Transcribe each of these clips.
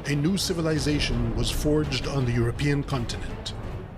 A new civilization was forged on the European continent.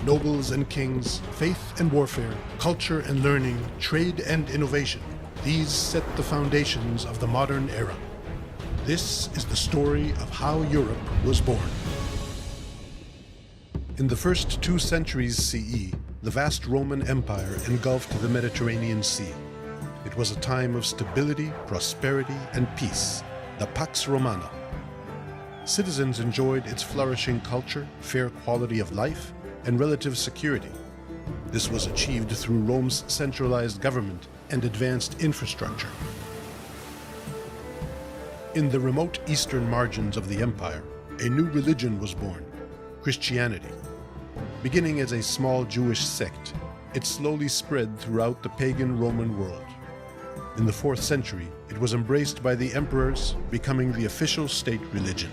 Nobles and kings, faith and warfare, culture and learning, trade and innovation. These set the foundations of the modern era. This is the story of how Europe was born. In the first 2 centuries CE, the vast Roman Empire engulfed the Mediterranean Sea. It was a time of stability, prosperity, and peace, the Pax Romana. Citizens enjoyed its flourishing culture, fair quality of life, and relative security. This was achieved through Rome's centralized government and advanced infrastructure. In the remote eastern margins of the empire, a new religion was born, Christianity. Beginning as a small Jewish sect, it slowly spread throughout the pagan Roman world. In the 4th century, it was embraced by the emperors, becoming the official state religion.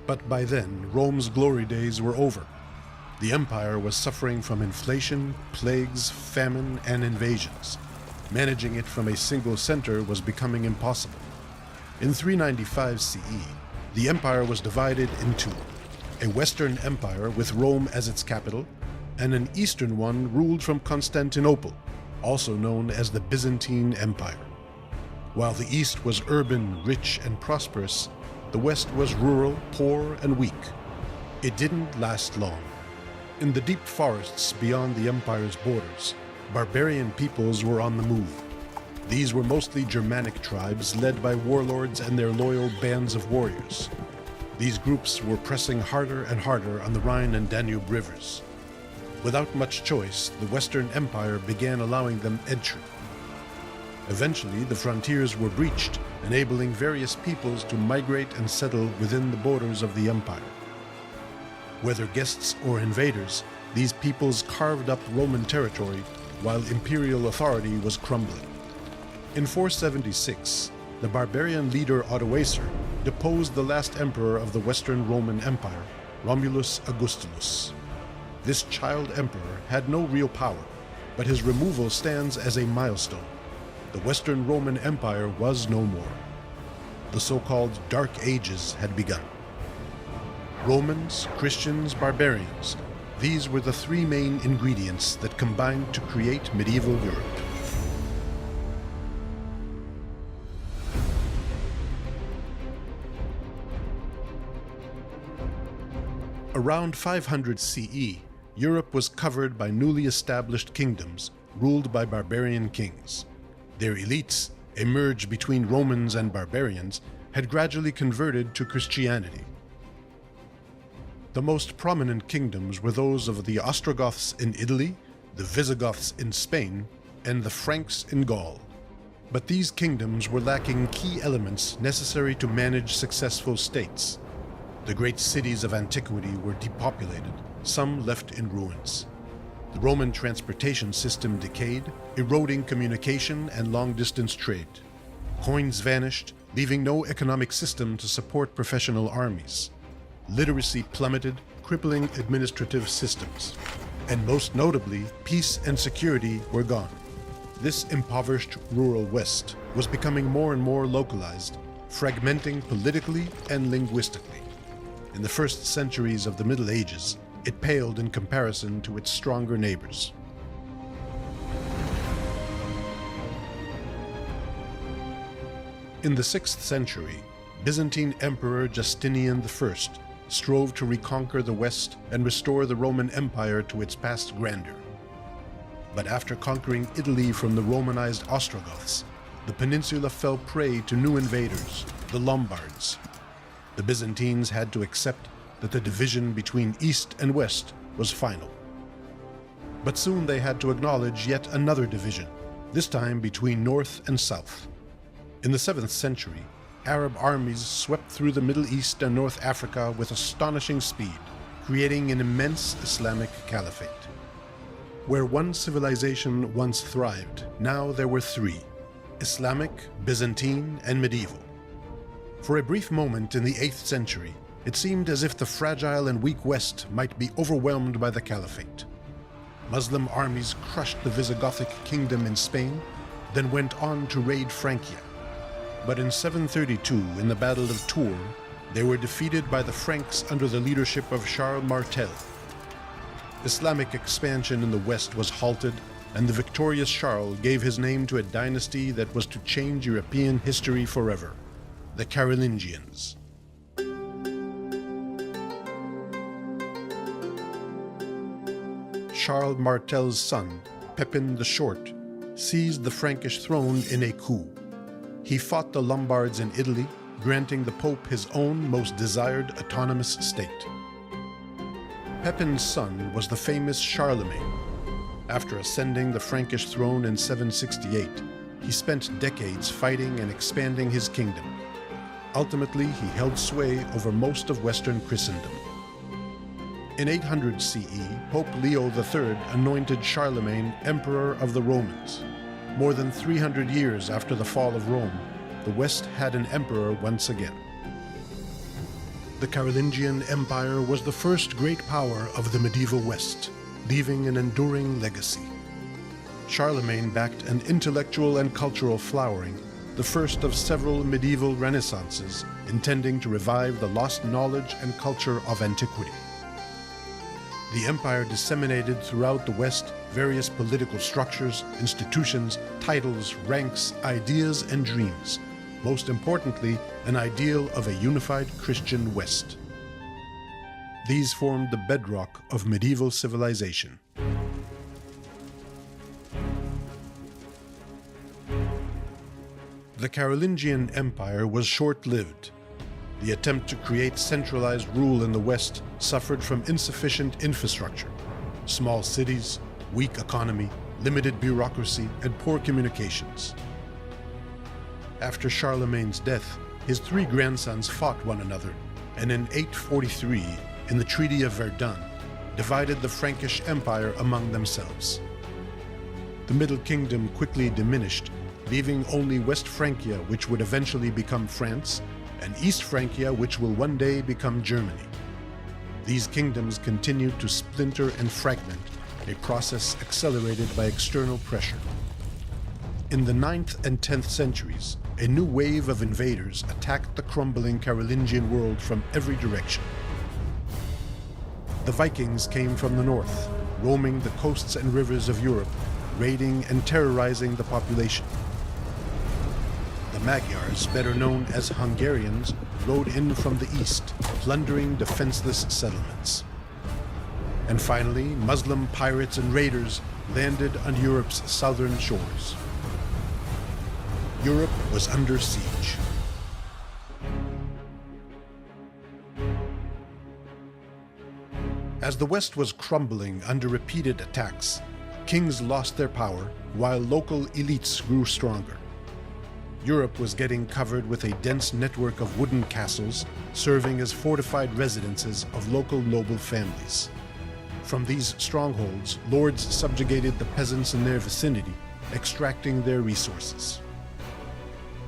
But by then, Rome's glory days were over. The empire was suffering from inflation, plagues, famine, and invasions. Managing it from a single center was becoming impossible. In 395 CE, the empire was divided in 2. A Western empire with Rome as its capital, and an Eastern one ruled from Constantinople, also known as the Byzantine Empire. While the East was urban, rich, and prosperous, the West was rural, poor, and weak. It didn't last long. In the deep forests beyond the empire's borders, barbarian peoples were on the move. These were mostly Germanic tribes led by warlords and their loyal bands of warriors. These groups were pressing harder and harder on the Rhine and Danube rivers. Without much choice, the Western Empire began allowing them entry. Eventually, the frontiers were breached, enabling various peoples to migrate and settle within the borders of the empire. Whether guests or invaders, these peoples carved up Roman territory while imperial authority was crumbling. In 476, the barbarian leader Odoacer deposed the last emperor of the Western Roman Empire, Romulus Augustulus. This child emperor had no real power, but his removal stands as a milestone. The Western Roman Empire was no more. The so-called Dark Ages had begun. Romans, Christians, barbarians, these were the 3 main ingredients that combined to create medieval Europe. Around 500 CE, Europe was covered by newly established kingdoms ruled by barbarian kings. Their elites, a merge between Romans and barbarians, had gradually converted to Christianity. The most prominent kingdoms were those of the Ostrogoths in Italy, the Visigoths in Spain, and the Franks in Gaul. But these kingdoms were lacking key elements necessary to manage successful states. The great cities of antiquity were depopulated, some left in ruins. The Roman transportation system decayed, eroding communication and long-distance trade. Coins vanished, leaving no economic system to support professional armies. Literacy plummeted, crippling administrative systems. And most notably, peace and security were gone. This impoverished rural West was becoming more and more localized, fragmenting politically and linguistically. In the first centuries of the Middle Ages, it paled in comparison to its stronger neighbors. In the 6th century, Byzantine Emperor Justinian I strove to reconquer the West and restore the Roman Empire to its past grandeur. But after conquering Italy from the Romanized Ostrogoths, the peninsula fell prey to new invaders, the Lombards. The Byzantines had to accept that the division between East and West was final. But soon they had to acknowledge yet another division, this time between North and South. In the 7th century, Arab armies swept through the Middle East and North Africa with astonishing speed, creating an immense Islamic caliphate. Where one civilization once thrived, now there were 3: Islamic, Byzantine, and medieval. For a brief moment in the 8th century, it seemed as if the fragile and weak West might be overwhelmed by the caliphate. Muslim armies crushed the Visigothic kingdom in Spain, then went on to raid Francia. But in 732, in the Battle of Tours, They were defeated by the Franks under the leadership of Charles Martel. Islamic expansion in the west was halted, and the victorious Charles gave his name to a dynasty that was to change European history forever, the Carolingians. Charles Martel's son, Pepin the Short, seized the Frankish throne in a coup. He fought the Lombards in Italy, granting the Pope his own most desired autonomous state. Pepin's son was the famous Charlemagne. After ascending the Frankish throne in 768, he spent decades fighting and expanding his kingdom. Ultimately, he held sway over most of Western Christendom. In 800 CE, Pope Leo III anointed Charlemagne Emperor of the Romans. More than 300 years after the fall of Rome, the West had an emperor once again. The Carolingian Empire was the first great power of the medieval West, leaving an enduring legacy. Charlemagne backed an intellectual and cultural flowering, the first of several medieval renaissances, intending to revive the lost knowledge and culture of antiquity. The empire disseminated throughout the West various political structures, institutions, titles, ranks, ideas, and dreams. Most importantly, an ideal of a unified Christian West. These formed the bedrock of medieval civilization. The Carolingian Empire was short-lived. The attempt to create centralized rule in the West suffered from insufficient infrastructure, small cities, weak economy, limited bureaucracy, and poor communications. After Charlemagne's death, his three grandsons fought one another, and in 843, in the Treaty of Verdun, divided the Frankish Empire among themselves. The Middle Kingdom quickly diminished, leaving only West Francia, which would eventually become France, and East Francia, which will one day become Germany. These kingdoms continued to splinter and fragment, a process accelerated by external pressure. In the 9th and 10th centuries, a new wave of invaders attacked the crumbling Carolingian world from every direction. The Vikings came from the north, roaming the coasts and rivers of Europe, raiding and terrorizing the population. The Magyars, better known as Hungarians, rode in from the east, plundering defenseless settlements. And finally, Muslim pirates and raiders landed on Europe's southern shores. Europe was under siege. As the West was crumbling under repeated attacks, kings lost their power while local elites grew stronger. Europe was getting covered with a dense network of wooden castles, serving as fortified residences of local noble families. From these strongholds, lords subjugated the peasants in their vicinity, extracting their resources.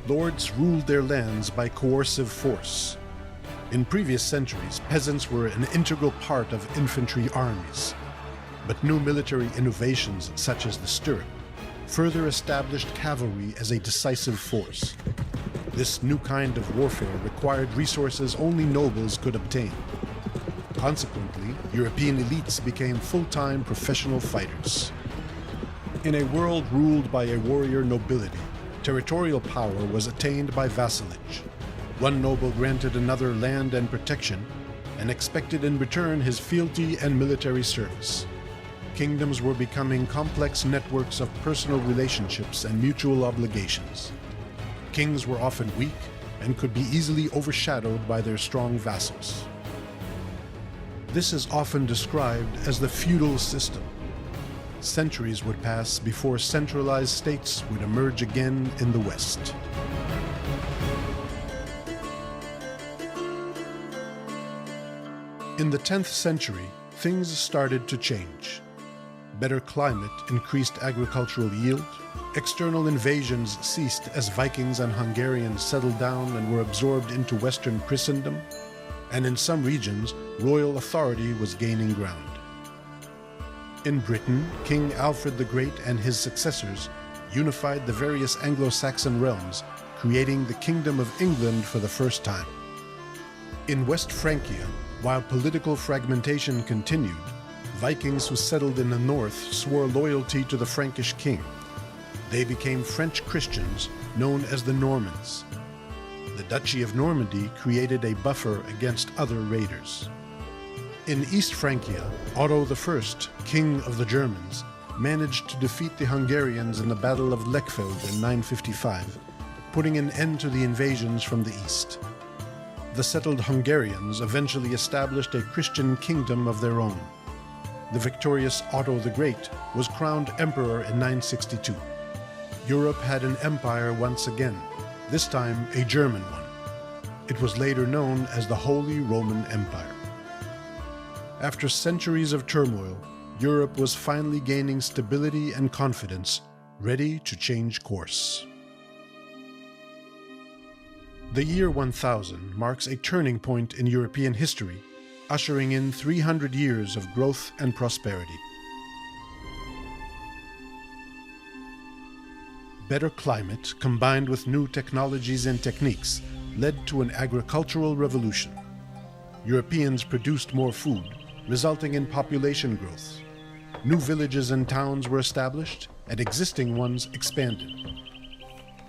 Lords ruled their lands by coercive force. In previous centuries, peasants were an integral part of infantry armies. But new military innovations, such as the stirrup, further established cavalry as a decisive force. This new kind of warfare required resources only nobles could obtain. Consequently, European elites became full-time professional fighters. In a world ruled by a warrior nobility, territorial power was attained by vassalage. One noble granted another land and protection, and expected in return his fealty and military service. Kingdoms were becoming complex networks of personal relationships and mutual obligations. Kings were often weak and could be easily overshadowed by their strong vassals. This is often described as the feudal system. Centuries would pass before centralized states would emerge again in the West. In the 10th century, things started to change. Better climate increased agricultural yield. External invasions ceased as Vikings and Hungarians settled down and were absorbed into Western Christendom. And in some regions, royal authority was gaining ground. In Britain, King Alfred the Great and his successors unified the various Anglo-Saxon realms, creating the Kingdom of England for the first time. In West Francia, while political fragmentation continued, Vikings who settled in the north swore loyalty to the Frankish king. They became French Christians known as the Normans. The Duchy of Normandy created a buffer against other raiders. In East Francia, Otto I, king of the Germans, managed to defeat the Hungarians in the Battle of Lechfeld in 955, putting an end to the invasions from the east. The settled Hungarians eventually established a Christian kingdom of their own. The victorious Otto the Great was crowned emperor in 962. Europe had an empire once again, this time a German one. It was later known as the Holy Roman Empire. After centuries of turmoil, Europe was finally gaining stability and confidence, ready to change course. The year 1000 marks a turning point in European history, ushering in 300 years of growth and prosperity. Better climate combined with new technologies and techniques led to an agricultural revolution. Europeans produced more food, resulting in population growth. New villages and towns were established, and existing ones expanded.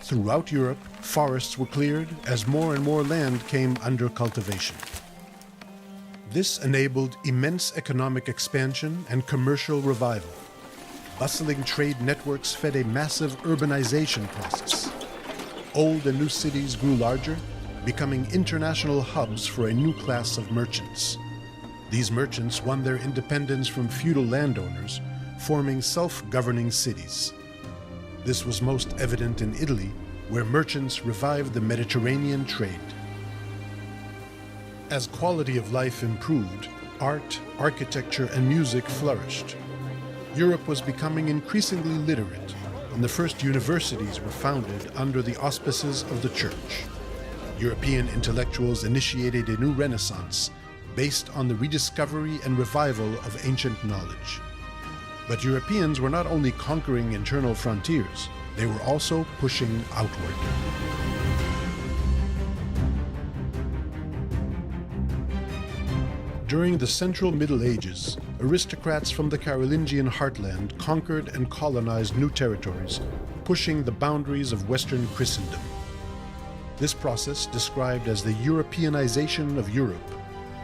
Throughout Europe, forests were cleared as more and more land came under cultivation. This enabled immense economic expansion and commercial revival. Bustling trade networks fed a massive urbanization process. Old and new cities grew larger, becoming international hubs for a new class of merchants. These merchants won their independence from feudal landowners, forming self-governing cities. This was most evident in Italy, where merchants revived the Mediterranean trade. As quality of life improved, art, architecture, and music flourished. Europe was becoming increasingly literate, and the first universities were founded under the auspices of the Church. European intellectuals initiated a new renaissance based on the rediscovery and revival of ancient knowledge. But Europeans were not only conquering internal frontiers, they were also pushing outward. During the Central Middle Ages, aristocrats from the Carolingian heartland conquered and colonized new territories, pushing the boundaries of Western Christendom. This process, described as the Europeanization of Europe,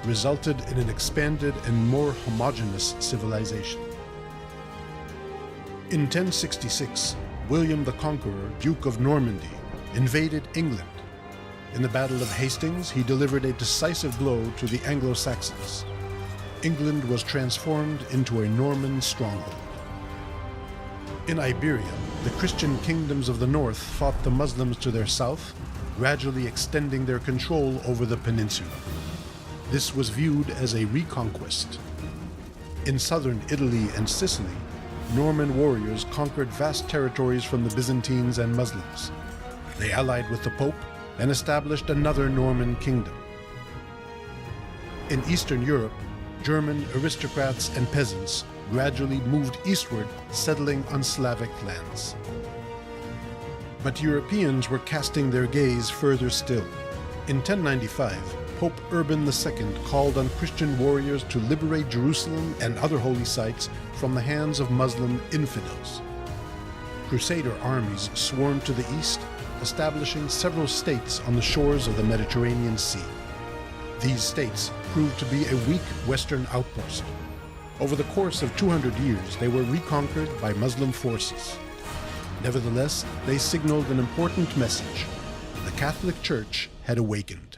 resulted in an expanded and more homogeneous civilization. In 1066, William the Conqueror, Duke of Normandy, invaded England. In the Battle of Hastings, he delivered a decisive blow to the Anglo-Saxons. England was transformed into a Norman stronghold. In Iberia, the Christian kingdoms of the north fought the Muslims to their south, gradually extending their control over the peninsula. This was viewed as a reconquest. In southern Italy and Sicily, Norman warriors conquered vast territories from the Byzantines and Muslims. They allied with the Pope and established another Norman kingdom. In Eastern Europe, German aristocrats and peasants gradually moved eastward, settling on Slavic lands. But Europeans were casting their gaze further still. In 1095, Pope Urban II called on Christian warriors to liberate Jerusalem and other holy sites from the hands of Muslim infidels. Crusader armies swarmed to the east, establishing several states on the shores of the Mediterranean Sea. These states proved to be a weak Western outpost. Over the course of 200 years, they were reconquered by Muslim forces. Nevertheless, they signaled an important message. The Catholic Church had awakened.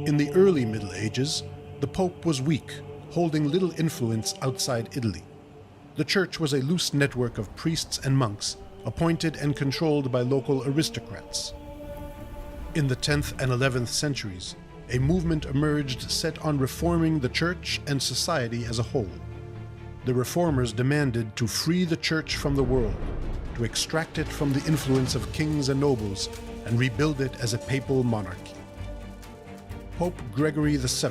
In the early Middle Ages, the Pope was weak, holding little influence outside Italy. The Church was a loose network of priests and monks, appointed and controlled by local aristocrats. In the 10th and 11th centuries, a movement emerged set on reforming the Church and society as a whole. The reformers demanded to free the Church from the world, to extract it from the influence of kings and nobles, and rebuild it as a papal monarchy. Pope Gregory VII,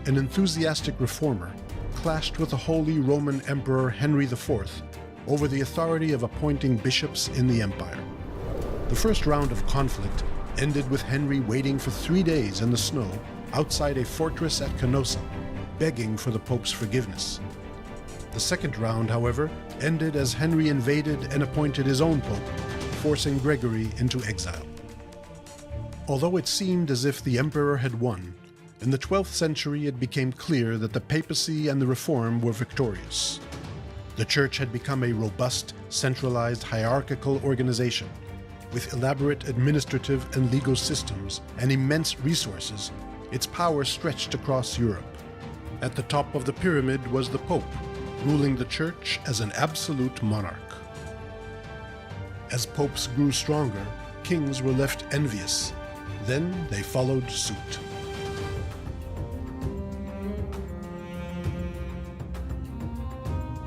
an enthusiastic reformer, clashed with the Holy Roman Emperor Henry IV over the authority of appointing bishops in the empire. The first round of conflict ended with Henry waiting for 3 days in the snow outside a fortress at Canossa, begging for the Pope's forgiveness. The second round, however, ended as Henry invaded and appointed his own Pope, forcing Gregory into exile. Although it seemed as if the Emperor had won, in the 12th century it became clear that the papacy and the Reform were victorious. The Church had become a robust, centralized, hierarchical organization, with elaborate administrative and legal systems and immense resources. Its power stretched across Europe. At the top of the pyramid was the Pope, ruling the Church as an absolute monarch. As popes grew stronger, kings were left envious. Then they followed suit.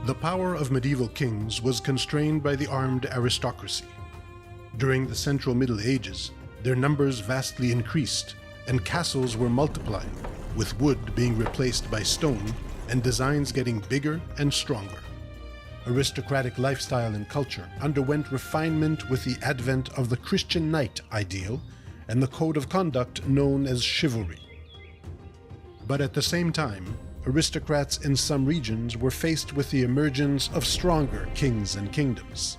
The power of medieval kings was constrained by the armed aristocracy. During the Central Middle Ages, their numbers vastly increased, and castles were multiplying, with wood being replaced by stone and designs getting bigger and stronger. Aristocratic lifestyle and culture underwent refinement with the advent of the Christian knight ideal and the code of conduct known as chivalry. But at the same time, aristocrats in some regions were faced with the emergence of stronger kings and kingdoms.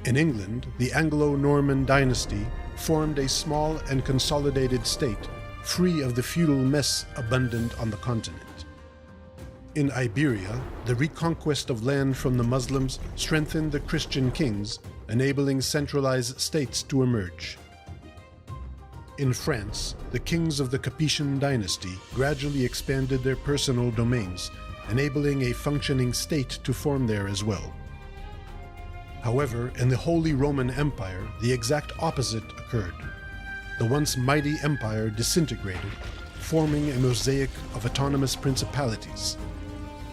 In England, the Anglo-Norman dynasty formed a small and consolidated state, free of the feudal mess abundant on the continent. In Iberia, the reconquest of land from the Muslims strengthened the Christian kings, enabling centralized states to emerge. In France, the kings of the Capetian dynasty gradually expanded their personal domains, enabling a functioning state to form there as well. However, in the Holy Roman Empire, the exact opposite occurred. The once mighty empire disintegrated, forming a mosaic of autonomous principalities.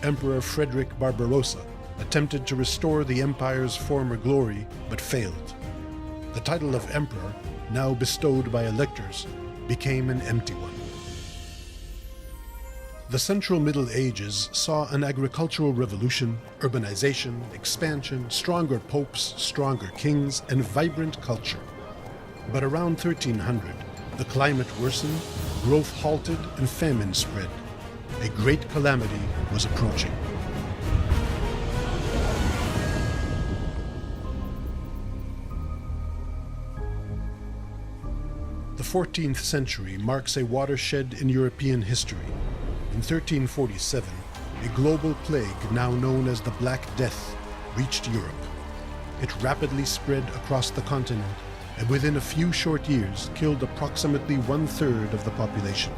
Emperor Frederick Barbarossa attempted to restore the empire's former glory, but failed. The title of emperor, now bestowed by electors, became an empty one. The Central Middle Ages saw an agricultural revolution, urbanization, expansion, stronger popes, stronger kings, and vibrant culture. But around 1300, the climate worsened, growth halted, and famine spread. A great calamity was approaching. The 14th century marks a watershed in European history. In 1347, a global plague now known as the Black Death reached Europe. It rapidly spread across the continent and within a few short years killed approximately 1/3 of the population.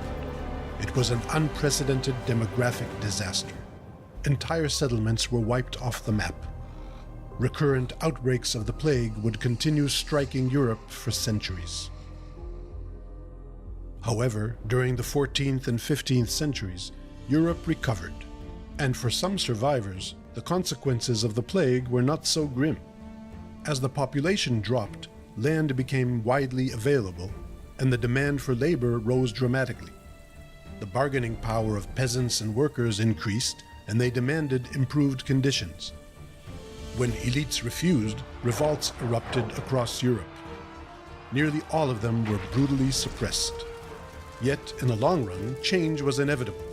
It was an unprecedented demographic disaster. Entire settlements were wiped off the map. Recurrent outbreaks of the plague would continue striking Europe for centuries. However, during the 14th and 15th centuries, Europe recovered, and for some survivors, the consequences of the plague were not so grim. As the population dropped, land became widely available, and the demand for labor rose dramatically. The bargaining power of peasants and workers increased, and they demanded improved conditions. When elites refused, revolts erupted across Europe. Nearly all of them were brutally suppressed. Yet, in the long run, change was inevitable.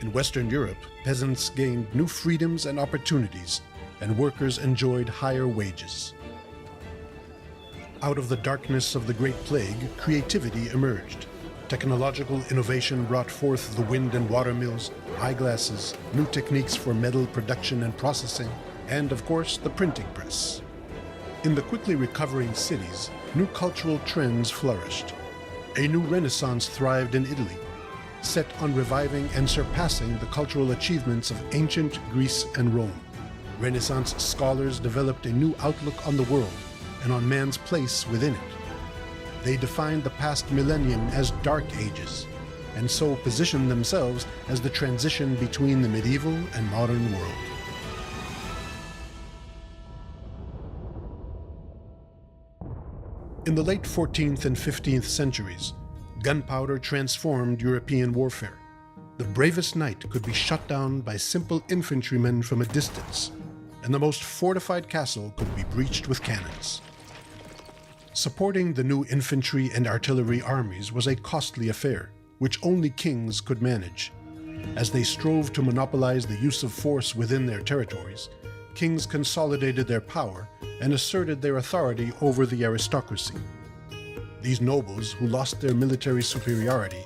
In Western Europe, peasants gained new freedoms and opportunities, and workers enjoyed higher wages. Out of the darkness of the Great Plague, creativity emerged. Technological innovation brought forth the wind and water mills, eyeglasses, new techniques for metal production and processing, and, of course, the printing press. In the quickly recovering cities, new cultural trends flourished. A new renaissance thrived in Italy, set on reviving and surpassing the cultural achievements of ancient Greece and Rome. Renaissance scholars developed a new outlook on the world and on man's place within it. They defined the past millennium as Dark Ages, and so positioned themselves as the transition between the medieval and modern world. In the late 14th and 15th centuries, gunpowder transformed European warfare. The bravest knight could be shot down by simple infantrymen from a distance, and the most fortified castle could be breached with cannons. Supporting the new infantry and artillery armies was a costly affair, which only kings could manage. As they strove to monopolize the use of force within their territories, kings consolidated their power and asserted their authority over the aristocracy. These nobles, who lost their military superiority,